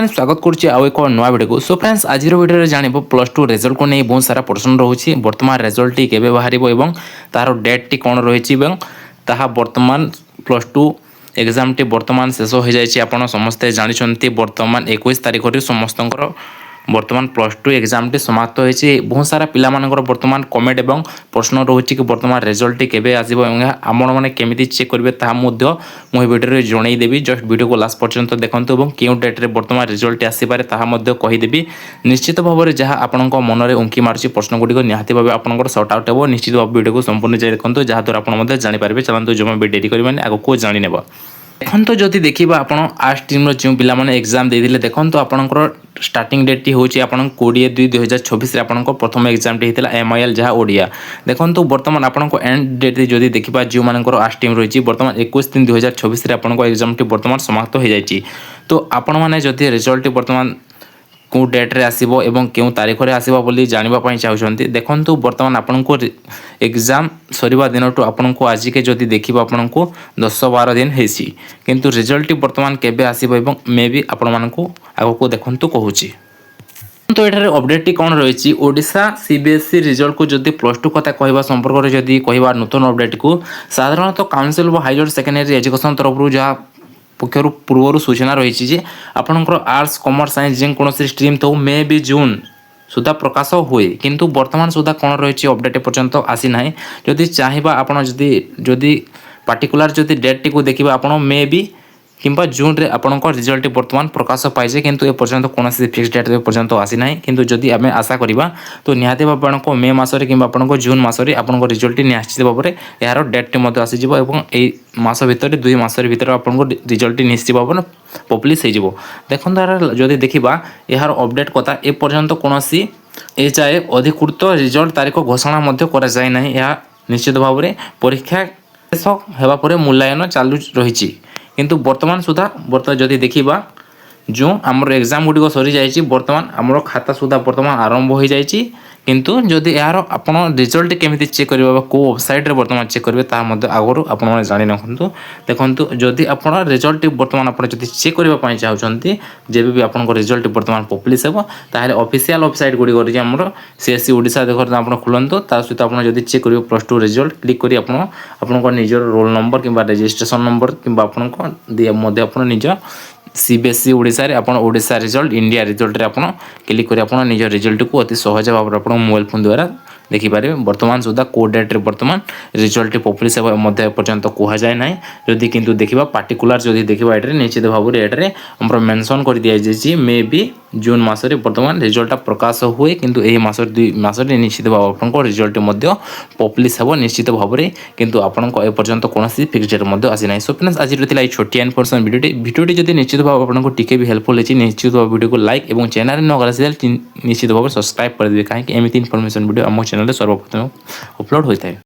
स्वागत करुच्ची आउ एक नुआ भिडियो को। सो फ्रेंड्स आज भिडियो जान प्लस टू रिजल्ट को नहीं बहुत सारा प्रश्न रोचे बर्तमान रिजल्ट टी केबे बाहर और तार डेट टी कौन रही बर्तमान प्लस टू एग्जाम टी बर्तमान शेष हो जाए। आप समस्ते जानते बर्तमान 21 तारिख समस्त बर्तमान प्लस टू एग्जाम टी समाप्त होती। बहुत सारा पिला बर्तमान कमेंट और प्रश्न रोचे कि बर्तमान रिजल्ट टी केबे आसीबो आपण माने केमिति चेक करेंगे ता मुझे भिडियो जनईदेवी। जस्ट वीडियो को लास्ट पर्यंत देखते और क्यों डेट्रे बर्तमान रिजल्ट आसपे ताहा कहीदेवी। निश्चित भाव में जहाँ आपण मन में उंकी मार्च प्रश्न गुड़िक निहाती भाव आप सर्ट आउट हो। निश्चित भाव वीडियो को संपूर्ण देखते जहाँद्वारा आप जानीपारे। चलते जमा भी डेरी करें आगे जानी नेबा। देखो जदि देखा आप आर्ट्स टीम जो पाने एग्जाम देते देखो आपंकर स्टार्टिंग डेट टी हूँ 20/2/2024 आप प्रथम एग्जाम टी होता MIL जहाँ ओडिया। देखो बर्तमान आपको एंड डेट जदि देखा जो मानकर आर्ट्स टीम रही बर्तमान 21/3/2024 आपको एग्जाम टी बर्तमान समाप्त हो जाए। तो आपण मैंने जदि रिजल्ट बर्तमान कौ डेट्रे आसो एवं क्यों तारीख में आसो बोली जानवाई चाहते देखो बर्तमान आपन को एग्जाम सरिबा दिन टू आपन को आज के जदि देखा आपन को 10-12 दिन होती किंतु रिजल्ट बर्तमान केबे आसो एवं मे भी आपण मानक आग को देखु कहूँ। तो ये अपडेट टी कौन रही ओडिशा CBSE रिजल्ट को जदि प्लस टू कथा कहवा संपर्क में जदि कहवा नूतन अपडेट को साधारणतः council of higher secondary education तरफ जहाँ पक्षर पूर्व सूचना रही आपंकर आर्ट्स कॉमर्स साइंस जेकोसी स्ट्रीम तो मे भी जून सुधा प्रकाश हुए किंतु वर्तमान सुधा कौन रही अपडेट पर्यंत आसी ना। जदि चाहिए आप पार्टिकुलर जदि डेट टी को देखा आप मे भी किंबा जून रे आपन रिजल्ट बर्तमान प्रकाश पाइजे किंतु ए पर्यंत कौन फिक्स डेट पर्यंत आसी ना। किंतु जदि आम आशा करवा तो निहाती भाव आपको मे मसरे कि जून मसरे आपन रिजल्ट निश्चित भाव में यार डेट आसीज मस भितर 2 मास भर आपको रिजल्ट निश्चित भाव में पब्लिश हो। देखो जदि देखा यार अपडेट कथा ए पर्यंत कौन ए जाए अधिकृत रिजल्ट तारीख घोषणा कराए निश्चित भाव में परीक्षा शेष होगापर मूल्यांकन चालू रही किंतु वर्तमान सुधा जदि देखा जो आमर एग्जाम गुड़िक सरी जाइए बर्तमान आमर खाता सुधा बर्तमान आरंभ हो जाइए किंतु जदि यार आप रिजल्ट केमी चेक करेंगे को वेबसाइट रे बर्तमान चेक करेंगे आगुरी आपने जाणी रखु। देखो जदि आप रिजल्ट बर्तमान आप चेक करने चाहते जब भी आप रिजल्ट बर्तमान पब्लिश हो ताहले ऑफिशियल वेबसाइट गुड़िक आमर CSE ओडिशा देखते आप खुलतु ता सहित आप चेक करेंगे प्लस टू रिजल्ट क्लिक कर आप निजर रोल नंबर कि रजिस्ट्रेशन नंबर कि निज CBSE ओडिशा रे आपण ओडिशा रिजल्ट इंडिया रिजल्ट रे आपण क्लिक करी आपण निज रिजल्ट को अति सहज भाव में आपण मोबाइल फोन द्वारा देखिपारे। बर्तमान सुधा को डेट रे बर्तमान रिजल्ट पब्लिश मध्य पर्यंत कह जाए ना। जदि किंतु देखा पार्टिकुलर जदि देखा ये निश्चित भाव में ये मेंशन कर दिया जाए मे भी जून मसरे बर्तमान रिजल्ट प्रकाश हुए किंतु यही मसरे निश्चित भाव आपको रिजल्ट पब्लिश हो निश्चित भाव में किंतु आपको एपर्यंत कौन फिक्स डेट आसी ना। सो फ्रेंड्स आज रही छोटिया इनफॉरमेशन वीडियो जब निश्चित भाव आपको टिके भी हेल्पफुल होती निश्चित भाव वीडियो को लाइक और चैनल न कर निश्चित भाव में सब्सक्राइब कर देंगे कहीं एमती इनफॉरमेशन वीडियो आम चैनल सर्वप्रथम अपलोड होता है।